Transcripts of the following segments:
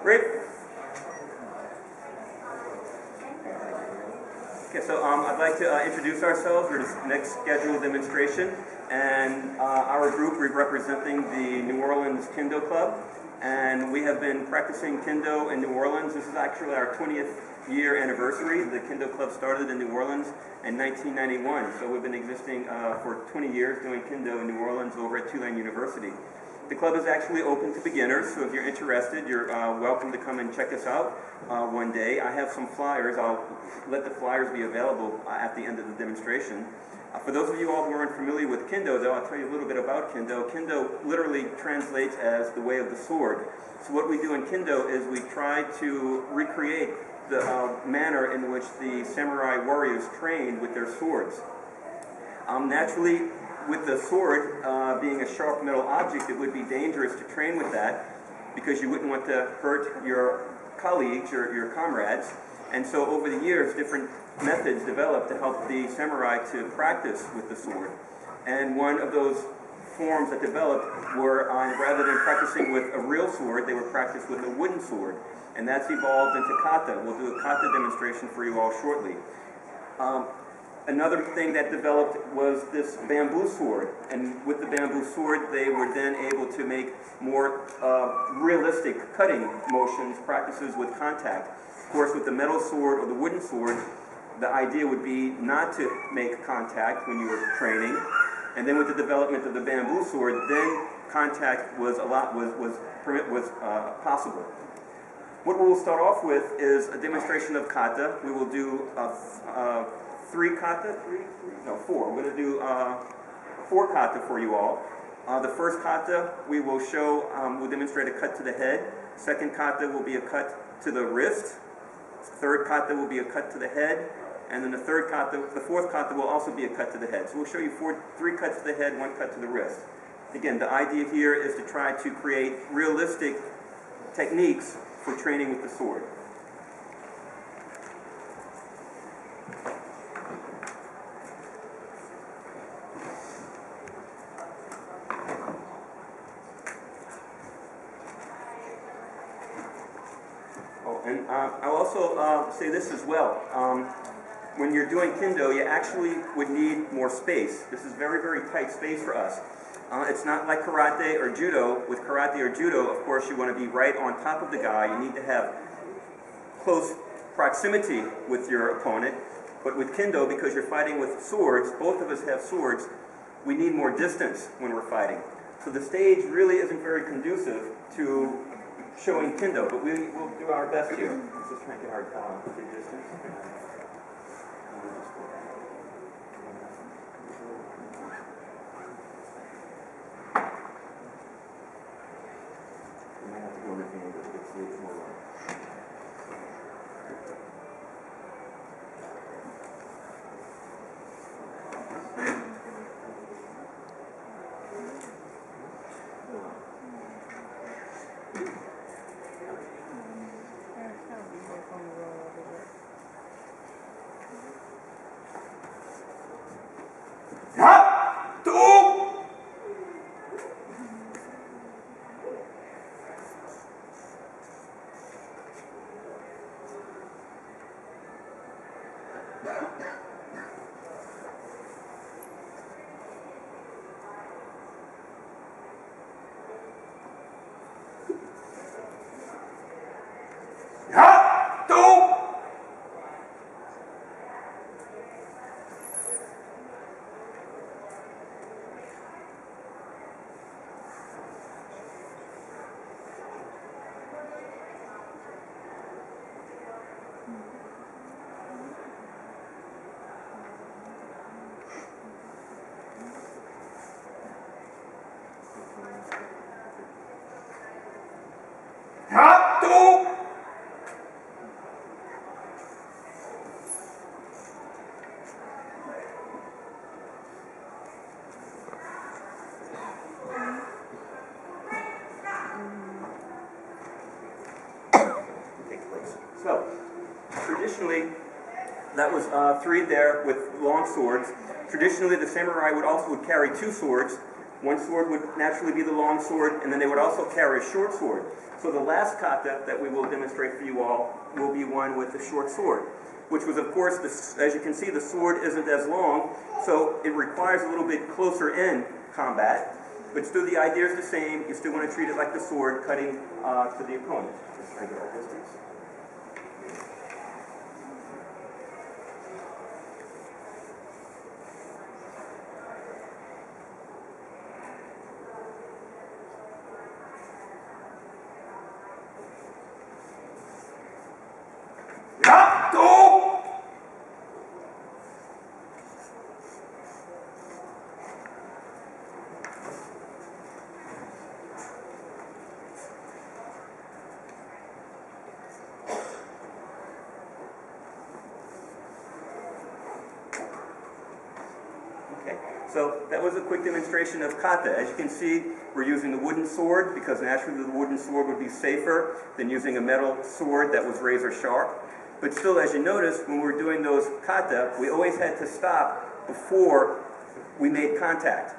Great. Okay, so I'd like to introduce ourselves. We're the next scheduled demonstration, and our group, we're representing the New Orleans Kendo Club, and we have been practicing Kendo in New Orleans. This is actually our 20th year anniversary. The Kendo Club started in New Orleans in 1991, so we've been existing for 20 years doing Kendo in New Orleans over at Tulane University. The club is actually open to beginners, so if you're interested, you're welcome to come and check us out one day. I have some flyers. I'll let the flyers be available at the end of the demonstration. For those of you all who aren't familiar with Kendo, though, I'll tell you a little bit about Kendo. Kendo literally translates as the way of the sword. So what we do in Kendo is we try to recreate the manner in which the samurai warriors trained with their swords. Naturally, with the sword being a sharp metal object, it would be dangerous to train with that because you wouldn't want to hurt your colleagues or your comrades. And so over the years, different methods developed to help the samurai to practice with the sword. And one of those forms that developed were, rather than practicing with a real sword, they were practiced with a wooden sword. And that's evolved into kata. We'll do a kata demonstration for you all shortly. Another thing that developed was this bamboo sword, and with the bamboo sword they were then able to make more realistic cutting motions, practices with contact. Of course, with the metal sword or the wooden sword, the idea would be not to make contact when you were training, and then with the development of the bamboo sword, then contact was possible. What we will start off with is a demonstration of kata. We will do four. We're going to do 4 kata for you all. The first kata we will show, we'll demonstrate a cut to the head. Second kata will be a cut to the wrist. Third kata will be a cut to the head. And then the fourth kata will also be a cut to the head. So we'll show you 3 cuts to the head, 1 cut to the wrist. Again, the idea here is to try to create realistic techniques for training with the sword. And I'll also say this as well. When you're doing Kendo, you actually would need more space. This is very, very tight space for us. It's not like karate or judo. With karate or judo, of course, you want to be right on top of the guy. You need to have close proximity with your opponent. But with Kendo, because you're fighting with swords, both of us have swords, we need more distance when we're fighting. So the stage really isn't very conducive to showing Kendo, but we will do our best here. Let's just make it our distance. We might have to go with the angle to get more right. So, traditionally, that was 3 there with long swords. Traditionally, the samurai would carry 2 swords. One sword would naturally be the long sword, and then they would also carry a short sword. So the last kata that we will demonstrate for you all will be one with the short sword, which was, of course, as you can see, the sword isn't as long, so it requires a little bit closer in combat, but still the idea is the same. You still want to treat it like the sword, cutting to the opponent. Just try to get our distance. So that was a quick demonstration of kata. As you can see, we're using the wooden sword because naturally the wooden sword would be safer than using a metal sword that was razor sharp. But still, as you notice, when we were doing those kata, we always had to stop before we made contact.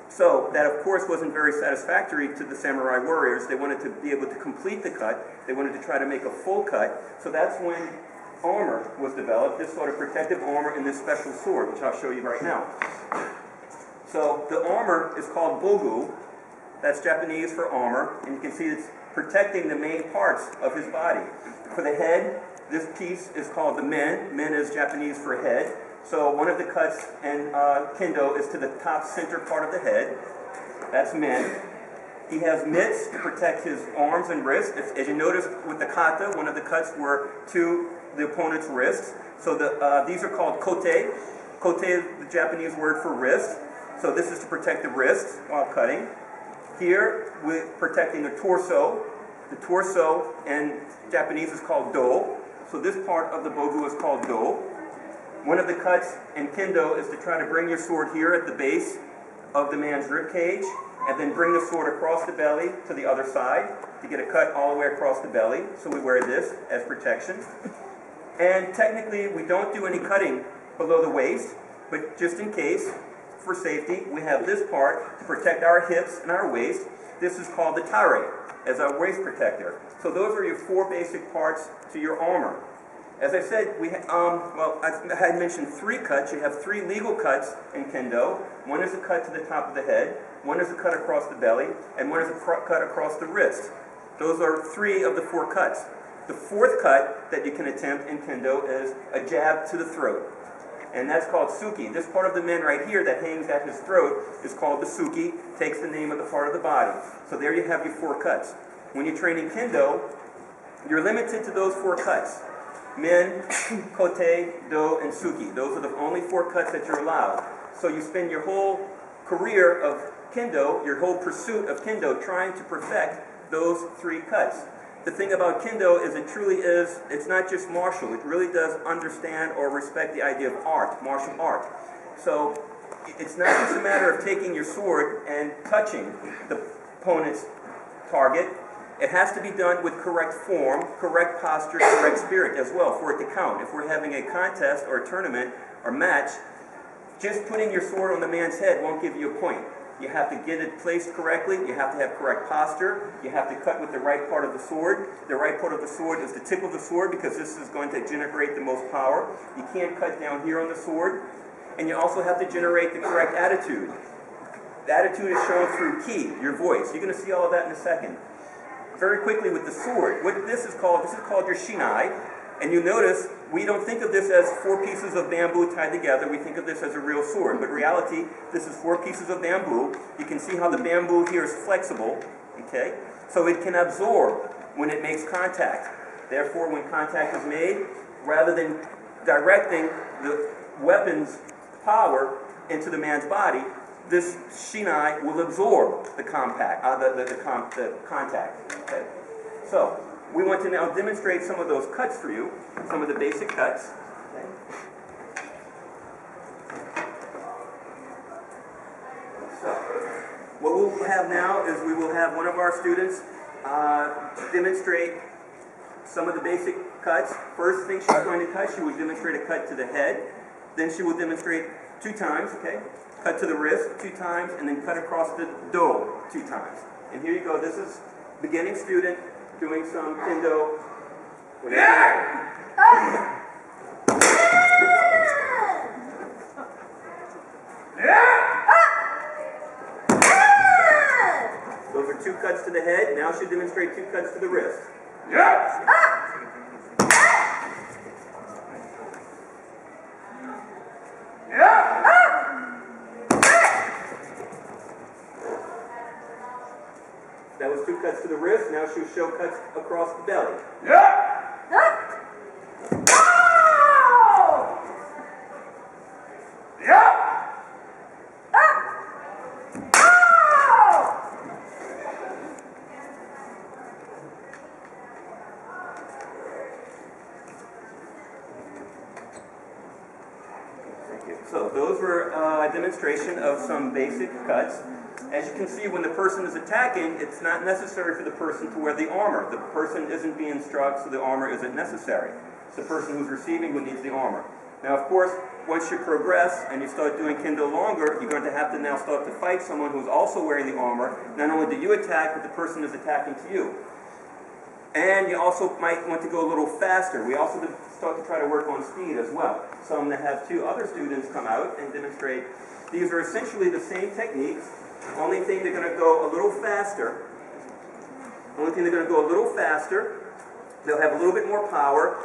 So that, of course, wasn't very satisfactory to the samurai warriors. They wanted to be able to complete the cut. They wanted to try to make a full cut. So that's when armor was developed, this sort of protective armor and this special sword, which I'll show you right now. So the armor is called bogu. That's Japanese for armor, and you can see it's protecting the main parts of his body. For the head, this piece is called the men. Men is Japanese for head. So one of the cuts in Kendo is to the top center part of the head. That's men. He has mitts to protect his arms and wrists. As you notice with the kata, one of the cuts were to the opponent's wrists. So these are called kote. Kote is the Japanese word for wrist. So this is to protect the wrist while cutting. Here, we're protecting the torso. The torso in Japanese is called do. So this part of the bogu is called do. One of the cuts in Kendo is to try to bring your sword here at the base of the man's rib cage, and then bring the sword across the belly to the other side to get a cut all the way across the belly. So we wear this as protection. And technically, we don't do any cutting below the waist, but just in case, for safety, we have this part to protect our hips and our waist. This is called the tare, as our waist protector. So those are your four basic parts to your armor. As I said, I had mentioned three cuts. You have three legal cuts in Kendo. One is a cut to the top of the head, one is a cut across the belly, and one is a cut across the wrist. Those are three of the four cuts. The fourth cut that you can attempt in Kendo is a jab to the throat. And that's called suki. This part of the men right here that hangs at his throat is called the suki, takes the name of the part of the body. So there you have your four cuts. When you're training Kendo, you're limited to those four cuts. Men, kote, do, and suki. Those are the only four cuts that you're allowed. So you spend your whole career of Kendo, your whole pursuit of Kendo, trying to perfect those three cuts. The thing about Kendo is it truly is, it's not just martial. It really does understand or respect the idea of art, martial art. So it's not just a matter of taking your sword and touching the opponent's target. It has to be done with correct form, correct posture, correct spirit as well for it to count. If we're having a contest or a tournament or match, just putting your sword on the man's head won't give you a point. You have to get it placed correctly. You have to have correct posture. You have to cut with the right part of the sword. The right part of the sword is the tip of the sword because this is going to generate the most power. You can't cut down here on the sword. And you also have to generate the correct attitude. The attitude is shown through ki, your voice. You're going to see all of that in a second. Very quickly with the sword, what this is called your shinai. And you notice, we don't think of this as four pieces of bamboo tied together. We think of this as a real sword. But in reality, this is four pieces of bamboo. You can see how the bamboo here is flexible. Okay? So it can absorb when it makes contact. Therefore, when contact is made, rather than directing the weapon's power into the man's body, this shinai will absorb the contact. Okay? So, we want to now demonstrate some of those cuts for you, some of the basic cuts. Okay. So, what we'll have now is we will have one of our students demonstrate some of the basic cuts. First thing she's going to cut, she will demonstrate a cut to the head. Then she will demonstrate 2 times, okay? cut to the wrist 2 times, and then cut across the do 2 times. And here you go. This is beginning student doing some Kendo. Those are 2 cuts to the head. Now she'll demonstrate 2 cuts to the wrist. That was 2 cuts to the wrist. Now she'll show cuts across the belly. So those were a demonstration of some basic cuts. As you can see, when the person is attacking, it's not necessary for the person to wear the armor. The person isn't being struck, so the armor isn't necessary. It's the person who's receiving who needs the armor. Now, of course, once you progress and you start doing Kendo longer, you're going to have to now start to fight someone who's also wearing the armor. Not only do you attack, but the person is attacking to you. And you also might want to go a little faster. We also start to try to work on speed as well. So I'm going to have 2 other students come out and demonstrate. These are essentially the same techniques. Only thing, they're going to go a little faster. They'll have a little bit more power.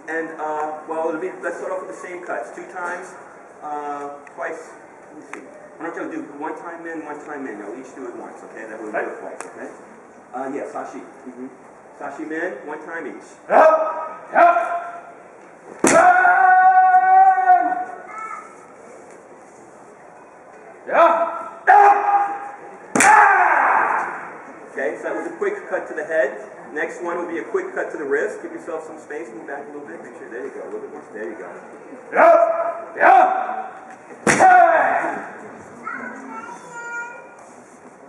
And, let's start off with the same cuts. 2 times, twice. Let me see. Why don't you do 1 time in, 1 time in. You'll each do it once, okay? That way we'll do it twice, okay? Yeah, Sashi. Sashi men, 1 time each. Okay, so that was a quick cut to the head. Next one will be a quick cut to the wrist. Give yourself some space, move back a little bit. Make sure, there you go, a little bit more. There you go.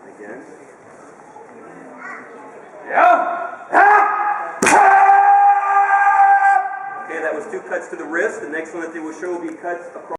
Again. Okay, that was 2 cuts to the wrist. The next one that they will show will be cuts across.